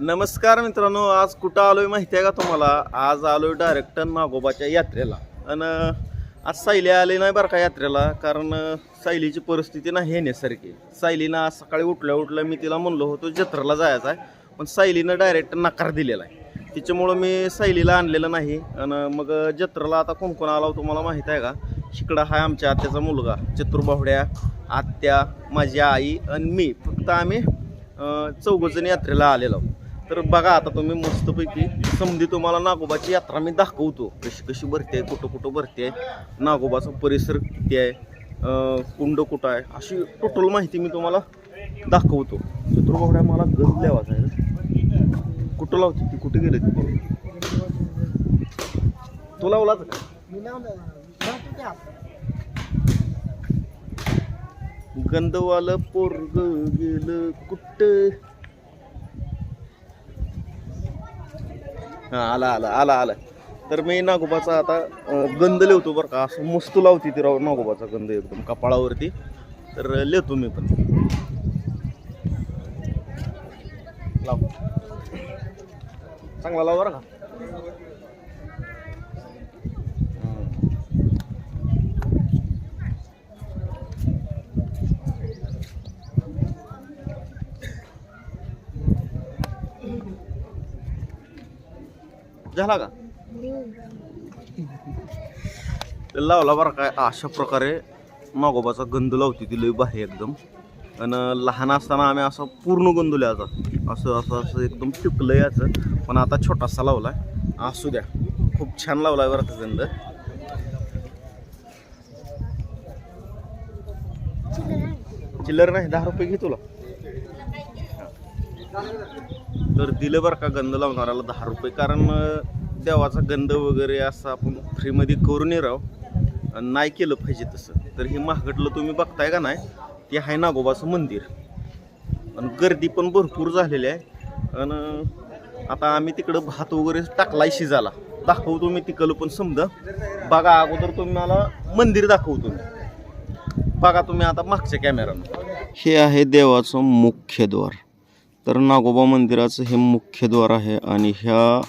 नमस्कार मित्रांनो, आज कुठं आलोय माहिती आहे का तुम्हाला? आज आलोय डायरेक्ट नागोबाच्या यात्रेला. आणि आज सायली आली नाही बरं का यात्रेला, कारण सायलीची परिस्थिती नाही येण्यासारखी. सायलीनं आज सकाळी उठल्या मी तिला म्हणलो होतो जत्रेला जायचं आहे, पण सायलीनं डायरेक्ट नकार दिलेला आहे. तिच्यामुळं मी सायलीला आणलेलं नाही. आणि मग जत्रेला आता कोण कोण आला तुम्हाला माहीत आहे का? इकडं हा आमच्या आत्याचा मुलगा चतुर्बाहुड्या, आत्या, माझी आई आणि मी. फक्त आम्ही चौघजण यात्रेला आलेलो. तर बघा आता तुम्ही मस्तपैकी समधी तुम्हाला नागोबाची यात्रा मी दाखवतो, कशी कशी भरते, कुठं कुठं भरते, नागोबाचा परिसर किती आहे, कुंड कुठं आहे, अशी टोटल माहिती मी तुम्हाला दाखवतो. चतुर्बाहुड्या मला गंज लावायचा आहे. कुठं लावते ती, कुठे गेले ती? तो लावलाच का? गंधवालं पोरग गेलं कुठं? हा, आला आला आला आला. तर मी नागोबाचा आता गंध लिहतो बरं का. असं मस्त लावती ती राव नागोबाचा गंध एकदम कपाळावरती. तर लिहतो मी पण. लाव, चांगला लाव बरं का. झाला का? लावला बरं काय. अशा प्रकारे नागोबाचा गंध लावती ती लई भारी एकदम. आणि लहान असताना आम्ही असं पूर्ण गंध लिहायचा, असं असं असं एकदम टिपलं याचं. पण आता छोटासा लावलाय. असू द्या, खूप छान लावलाय बरं का गंध. चिल्लर नाही, 10 रुपये घे तुला. तर दिलं बरं का गंध लावणाऱ्याला 10 रुपये. कारण देवाचा गंध वगैरे असं आपण फ्रीमध्ये करून राहू, नाही केलं पाहिजे तसं. तर हे महागडलं तुम्ही बघताय का नाही, ते आहे नागोबाचं मंदिर. आणि गर्दी पण भरपूर झालेली आहे. आणि आता आम्ही तिकडं भात वगैरे टाकलाय शिजायला. दाखवतो मी तिकडं पण समजा. बघा अगोदर तुम्हाला मंदिर दाखवतो मी. बघा तुम्ही आता मागच्या कॅमेरानं. हे आहे देवाचं मुख्य द्वार. तर नागोबा मंदिराचं हे मुख्य द्वार आहे आणि ह्या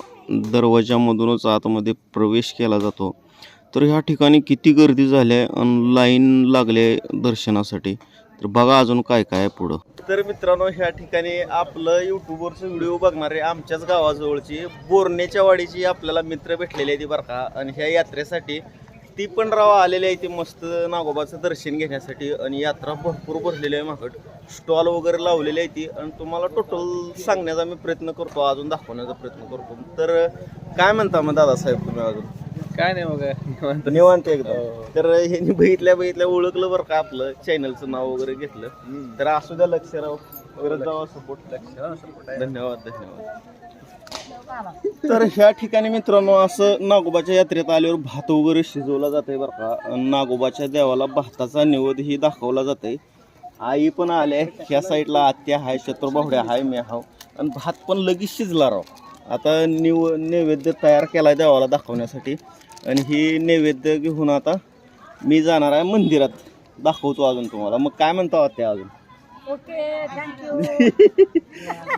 दरवाजामधूनच आतमध्ये प्रवेश केला जातो. तर ह्या ठिकाणी किती गर्दी झाली आहे आणि लाईन लागली आहे दर्शनासाठी. तर बघा अजून काय काय आहे पुढं. तर मित्रांनो, ह्या ठिकाणी आपलं यूट्यूबवरचं व्हिडिओ बघणारे आमच्याच गावाजवळची बोरण्याच्या वाडीची आपल्याला मित्र भेटलेले आहे ती बरं का. आणि ह्या यात्रेसाठी ती पण राव आलेली आहे ती मस्त नागोबाचं दर्शन घेण्यासाठी. आणि यात्रा भरपूर भरलेली आहे, मागड स्टॉल वगैरे लावलेली आहे ती. आणि तुम्हाला टोटल सांगण्याचा मी प्रयत्न करतो, अजून दाखवण्याचा प्रयत्न करतो. तर काय म्हणता मग दादासाहेब तुम्ही? अजून काय नाही बघा, निवांत एकदम. तर ह्यांनी बघितल्या ओळखलं बरं का, आपलं चॅनलचं नाव वगैरे घेतलं. तर असू द्या, लक्ष राव करत जावा, सपोर्ट. धन्यवाद धन्यवाद. तर ह्या ठिकाणी मित्रांनो असं नागोबाच्या यात्रेत आल्यावर भात वगैरे शिजवला जाते बरं का. नागोबाच्या देवाला भाताचा निवेद ही दाखवला जाते. आई पण आले ह्या साईडला, आत्या हाय, चतुर्बाहुड्या हाय, मी हाव. आणि भात पण लगेच शिजला राव. आता नैवेद्य तयार केला आहे देवाला दाखवण्यासाठी. आणि ही नैवेद्य घेऊन आता मी जाणार आहे मंदिरात. दाखवतो अजून तुम्हाला. मग काय म्हणतो आत्या अजून? Okay, thank you.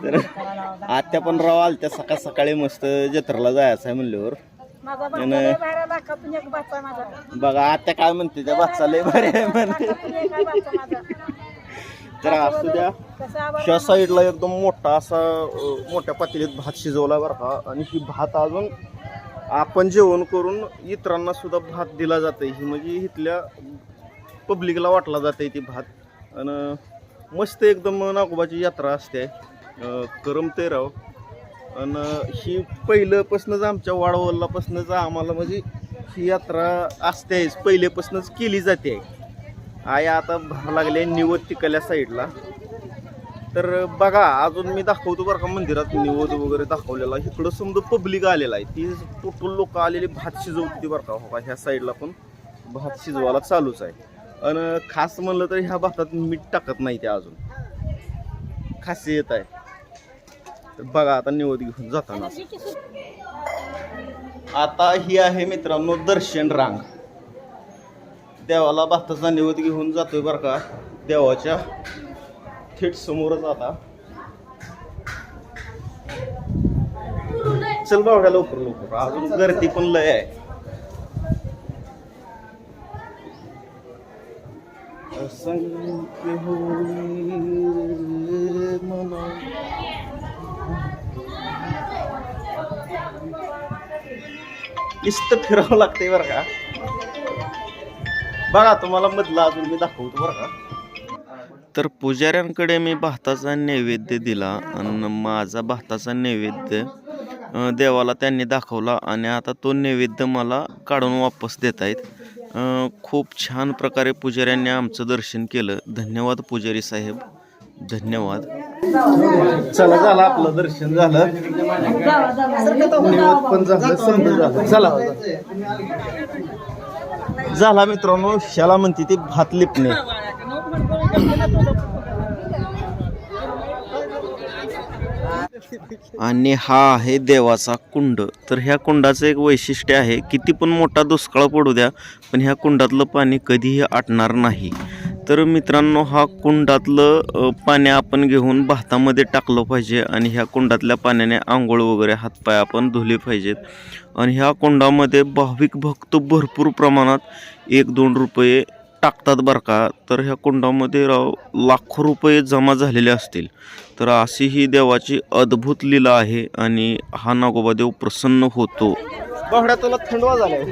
तर आत्या पण राव आलत्या सकाळ सकाळी मस्त जत्रेला जायचं आहे म्हणल्यावर. बघा आत्या काय म्हणते, त्या बादचा लय भारी आहे म्हणते. तर असू द्या. ह्या साईडला एकदम मोठा असा मोठ्या पातेलीत भात शिजवला बरं का. आणि ही भात अजून आपण जेवण करून इतरांना सुद्धा भात दिला जाते. ही म्हणजे इथल्या पब्लिकला वाटला जाते ती भात. आणि मस्त एकदम नागोबाची यात्रा असते, करमते राव. आणि ही पहिल्यापासूनच आमच्या वाडवल्लापासूनच आम्हाला म्हणजे ही यात्रा असतेच, पहिल्यापासूनच केली जाते. आई आता भर लागले निवद तिकल्या साईडला. तर बघा अजून मी दाखवतो बरं का मंदिरात निवद वगैरे दाखवलेला. इकडं समजा पब्लिक आलेला आहे, ती टोटल लोक आलेली भात शिजवते बरं का. हो का, ह्या साईडला पण भात शिजवायला चालूच आहे. आणि खास म्हणलं तर ह्या भातात मीठ टाकत नाही ते अजून, खासियत आहे. तर बघा आता निवद घेऊन जाताना. आता ही आहे मित्रांनो दर्शन रांग. देवाला भाताचा निवेद घेऊन जातोय बरं का. देवाच्या थेट समोरच आता चल बावड्या लवकर लवकर, अजून गर्दी पण लय आहे. असंख्य होळी मना. नुसतं फिरावं लागतंय बरं का. बघा तुम्हाला मधला अजून मी दाखवतो बरं का. तर पुजाऱ्यांकडे मी भाताचा नैवेद्य दिला आणि माझा भाताचा नैवेद्य देवाला त्यांनी दाखवला आणि आता तो नैवेद्य मला काढून वापस देत आहेत. खूप छान प्रकारे पुजाऱ्यांनी आमचं दर्शन केलं. धन्यवाद पुजारी साहेब, धन्यवाद. चला झालं आपलं दर्शन झालं, नैवेद्य पण झालं, समज झालं. चला झाला मित्रांनो. शाला म्हणते ती भात लिपणे. आणि हा आहे देवाचा कुंड. तर ह्या कुंडाचं एक वैशिष्ट्य आहे, किती पण मोठा दुष्काळ पडू द्या पण ह्या कुंडातलं पाणी कधीही आटणार नाही. तर मित्रांनो, हा कुंडातलं पाणी आपण घेऊन भातामध्ये टाकलं पाहिजे आणि ह्या कुंडातल्या पाण्याने आंघोळ वगैरे हातपाय आपण धुले पाहिजेत. आणि ह्या कुंडामध्ये भाविक भक्त भरपूर प्रमाणात 1-2 रुपये टाकतात बरं का. तर ह्या कुंडामध्ये लाखो रुपये जमा झालेले असतील. तर अशी ही देवाची अद्भुत लीला आहे आणि हा नागोबा देव प्रसन्न होतो. बावड्या तुला थंडवा झालाय,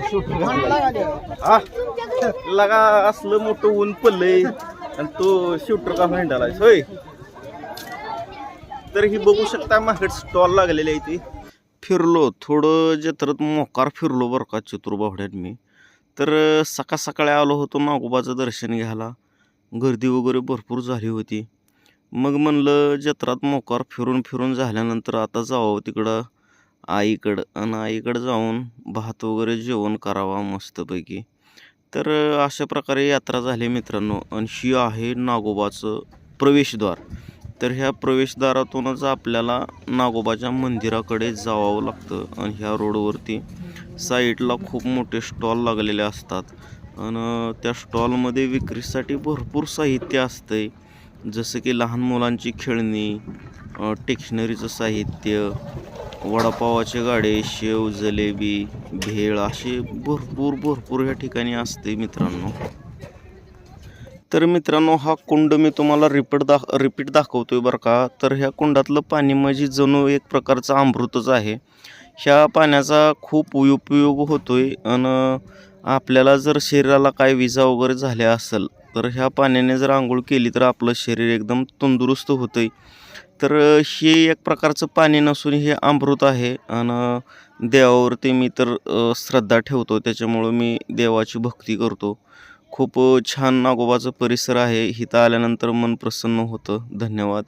लगा असलं मोठं ऊन पडलंय आणि तो शूटर का हिंडालाय होय. तर ही बघू शकता मार्केट स्टॉल लागलेले आहे. ती फिरलो थोडं जत्रात मोकार फिरलो बरं का चतुर्बावड्यात मी. तर सकाळ सकाळी आलो होतो नागोबाचं दर्शन घ्यायला. गर्दी वगैरे भरपूर झाली होती. मग म्हणलं जत्रात मोकार फिरून फिरून झाल्यानंतर आता जावं तिकडं आईकडं आणि आईकडं जाऊन भात वगैरे जेवण करावा मस्तपैकी. तर अशा प्रकारे यात्रा झाली मित्रांनो. आणि ही आहे नागोबाचं प्रवेशद्वार. तर ह्या प्रवेशद्वारातूनच आपल्याला नागोबाच्या मंदिराकडे जावं लागतं. आणि ह्या रोडवरती साईडला खूप मोठे स्टॉल लागलेले असतात आणि त्या स्टॉलमध्ये विक्रीसाठी भरपूर साहित्य असतंय, जसं की लहान मुलांची खेळणी, टेक्शनरीचं साहित्य, वडापावाचे गाडे, शेव, जलेबी, भेळ असे भरपूर ह्या ठिकाणी असते मित्रांनो. तर मित्रांनो, हा कुंड मी तुम्हाला रिपीट दाखवतोय बरं का. तर ह्या कुंडातलं पाणी म्हणजे जणू एक प्रकारचं अमृतच आहे. ह्या पाण्याचा खूप उपयोग होतोय आणि आपल्याला जर शरीराला काय विजा वगैरे झाल्या असेल तर ह्या पाण्याने जर आंघोळ केली तर आपलं शरीर एकदम तंदुरुस्त होतंय. तर हे एक प्रकारचं पाणी नसून हे अमृत आहे आणि देवावरती मी तर श्रद्धा ठेवतो, त्याच्यामुळं मी देवाची भक्ती करतो. खूप छान नागोबाचं परिसर आहे. इथं आल्यानंतर मन प्रसन्न होतं. धन्यवाद.